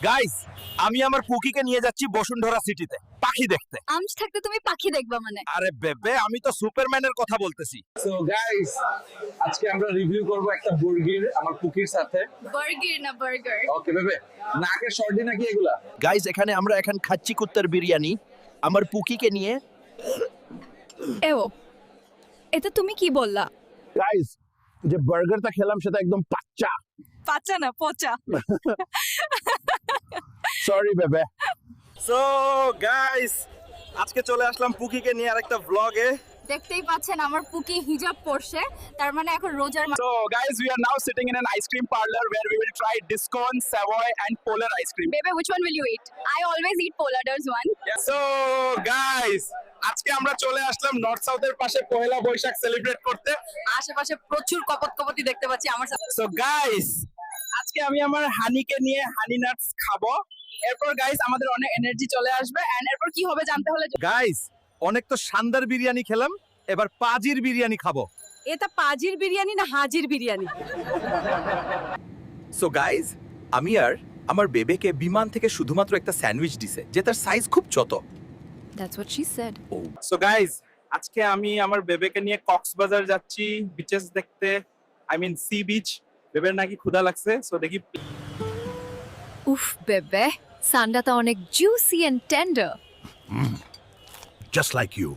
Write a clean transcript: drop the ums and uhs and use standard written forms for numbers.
Guys, আমি আমার কুকিকে নিয়ে যাচ্ছি বসুন্ধরা সিটিতে পাখি দেখতে। আমস থাকতে তুমি পাখি দেখবা মানে? আরে বেবে, আমি তো সুপারম্যানের কথা বলতেছি। সো গাইস, আজকে আমরা রিভিউ করব একটা মুরগির আমার কুকির সাথে। বার্গার না বার্গার? ওকে বেবে, নাকের শর্টি নাকি এগুলা? গাইস, এখানে আমরা এখন খাচ্ছি কুত্তার বিরিয়ানি আমার পুকিকে নিয়ে। এও, এটা তুমি কি বললা? গাইস, যে বার্গারটা খেলাম সেটা একদম পাচ্চা। পাচা না পচা। সরি বেবে। সো গাইস, আজকে চলে আসলাম পুকিকে নিয়ে আরেকটা ব্লগে। দেখতেই পাচ্ছেন আমার পুকি হিজাব পরছে, তার মানে এখন রোজার So guys, we are now sitting in an ice cream parlor where we will try Discon, Savoy and Polar ice cream. Baby, which one will you eat? I always eat Polar's one. So guys, আজকে আমরা চলে আসলাম north সাউথের পাশে Pohela Boishakh celebrate করতে। আশেপাশে প্রচুর কপতি দেখতে পাচ্ছি আমার সাথে। সো গাইস, আজকে আমি আমার হানিকে নিয়ে হানি নাটস খাবো। এরপর গাইস আমাদের অনেক এনার্জি চলে আসবে এন্ড এরপর কি হবে জানতে হলে গাইস, অনেক তো শানদার বিরিয়ানি খেলাম, এবার পাজির বিরিয়ানি খাবো। এটা পাজির বিরিয়ানি না হাজির বিরিয়ানি? সো গাইস, আমি আর আমার বেবেকে বিমান থেকে শুধুমাত্র একটা স্যান্ডউইচ দিছে, যেটার সাইজ খুব ছোট। That's what she said. So guys, আজকে আমি আমার বেবেকে নিয়ে কক্সবাজার যাচ্ছি বিচেস দেখতে, আই মিন সি বিচ। বেবের নাকি ক্ষুধা লাগছে, সো দেখি। উফ বেবে, সান্ডাটা অনেক juicy and tender. Just like you.